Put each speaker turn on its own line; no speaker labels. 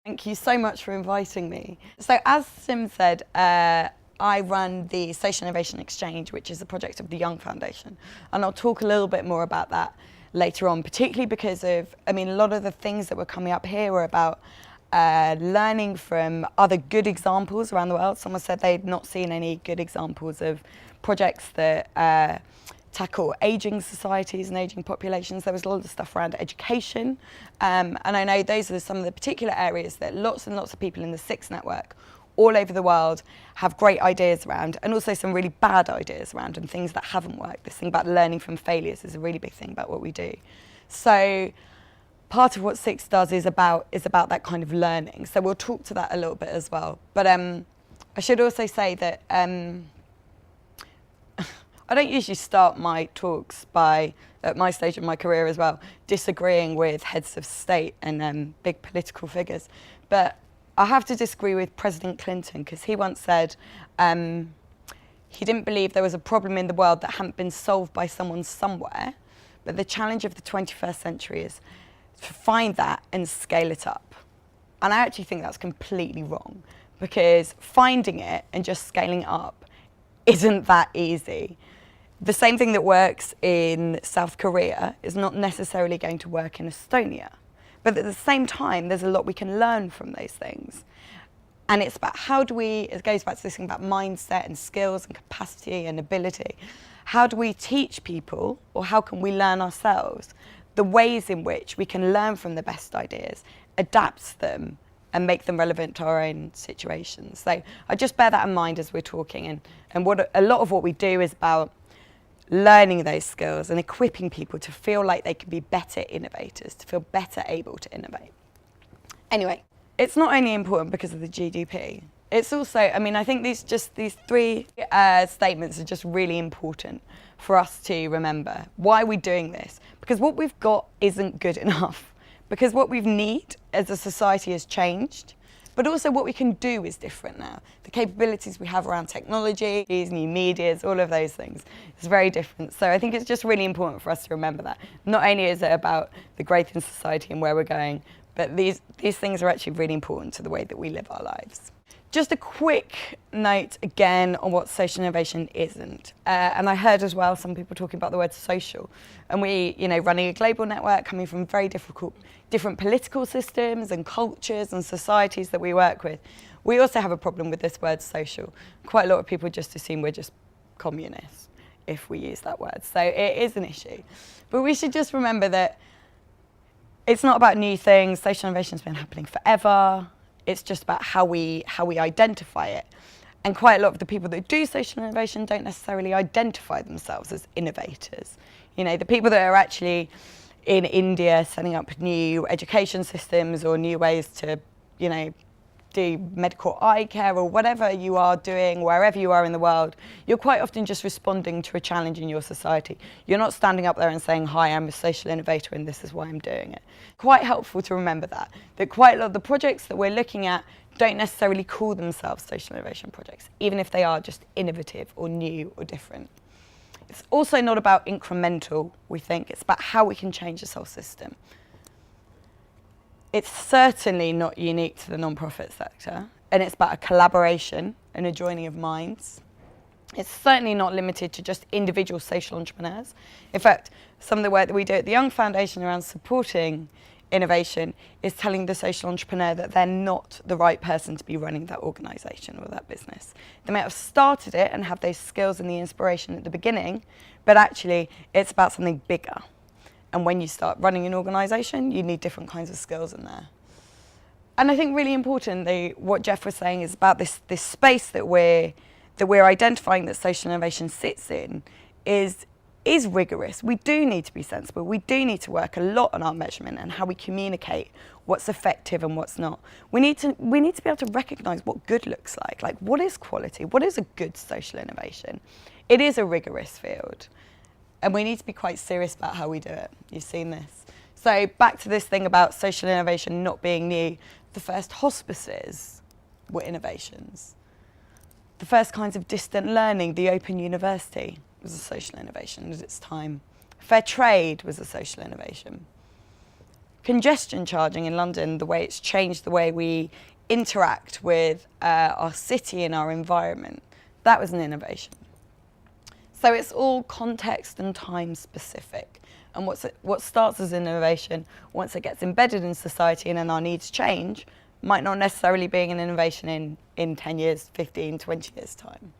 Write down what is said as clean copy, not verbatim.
Thank you so much for inviting me. So as Sim said, I run the Social Innovation Exchange, which is a project of the Young Foundation. And I'll talk a little bit more about that later on, particularly because a lot of the things that were coming up here were about learning from other good examples around the world. Someone said they'd not seen any good examples of projects that tackle ageing societies and ageing populations. There was a lot of stuff around education, and I know those are some of the particular areas that lots and lots of people in the Six Network all over the world have great ideas around, and also some really bad ideas around and things that haven't worked. This thing about learning from failures is a really big thing about what we do. So part of what Six does is about that kind of learning. So we'll talk to that a little bit as well. But I should also say that I don't usually start my talks by, at my stage of my career as well, disagreeing with heads of state and big political figures. But I have to disagree with President Clinton, because he once said he didn't believe there was a problem in the world that hadn't been solved by someone somewhere, but the challenge of the 21st century is to find that and scale it up. And I actually think that's completely wrong, because finding it and just scaling it up isn't that easy. The same thing that works in South Korea is not necessarily going to work in Estonia. But at the same time, there's a lot we can learn from those things. And it's about how do we, it goes back to this thing about mindset and skills and capacity and ability. How do we teach people, or how can we learn ourselves, the ways in which we can learn from the best ideas, adapt them, and make them relevant to our own situations. So I just bear that in mind as we're talking. And what a lot of what we do is about learning those skills and equipping people to feel like they can be better innovators, to feel better able to innovate. Anyway, it's not only important because of the GDP, it's also, I think these three statements are just really important for us to remember. Why are we doing this? Because what we've got isn't good enough. Because what we need as a society has changed, but also what we can do is different now. The capabilities we have around technology, these new medias, all of those things, is very different. So I think it's just really important for us to remember that. Not only is it about the growth in society and where we're going, but these things are actually really important to the way that we live our lives. Just a quick note again on what social innovation isn't. And I heard as well some people talking about the word social. And we, running a global network, coming from very different political systems and cultures and societies that we work with, we also have a problem with this word social. Quite a lot of people just assume we're just communists if we use that word. So it is an issue. But we should just remember that it's not about new things. Social innovation's been happening forever. It's just about how we identify it. And quite a lot of the people that do social innovation don't necessarily identify themselves as innovators. The people that are actually in India setting up new education systems or new ways to, do medical eye care or whatever you are doing, wherever you are in the world, you're quite often just responding to a challenge in your society. You're not standing up there and saying, hi, I'm a social innovator and this is why I'm doing it. Quite helpful to remember that quite a lot of the projects that we're looking at don't necessarily call themselves social innovation projects, even if they are just innovative or new or different. It's also not about incremental, we think. It's about how we can change this whole system. It's certainly not unique to the non-profit sector, and it's about a collaboration and a joining of minds. It's certainly not limited to just individual social entrepreneurs. In fact, some of the work that we do at the Young Foundation around supporting innovation is telling the social entrepreneur that they're not the right person to be running that organisation or that business. They might have started it and have those skills and the inspiration at the beginning, but actually it's about something bigger. And when you start running an organisation, you need different kinds of skills in there. And I think really importantly, what Jeff was saying is about this space that we're identifying that social innovation sits in is rigorous. We do need to be sensible. We do need to work a lot on our measurement and how we communicate what's effective and what's not. We need to be able to recognise what good looks like. Like, what is quality? What is a good social innovation? It is a rigorous field. And we need to be quite serious about how we do it. You've seen this. So back to this thing about social innovation not being new. The first hospices were innovations. The first kinds of distant learning, the Open University, was a social innovation at its time. Fair trade was a social innovation. congestion charging in London, the way it's changed the way we interact with our city and our environment, that was an innovation. So it's all context and time specific. And what starts as innovation, once it gets embedded in society and then our needs change, might not necessarily be an innovation in 10 years, 15, 20 years' time.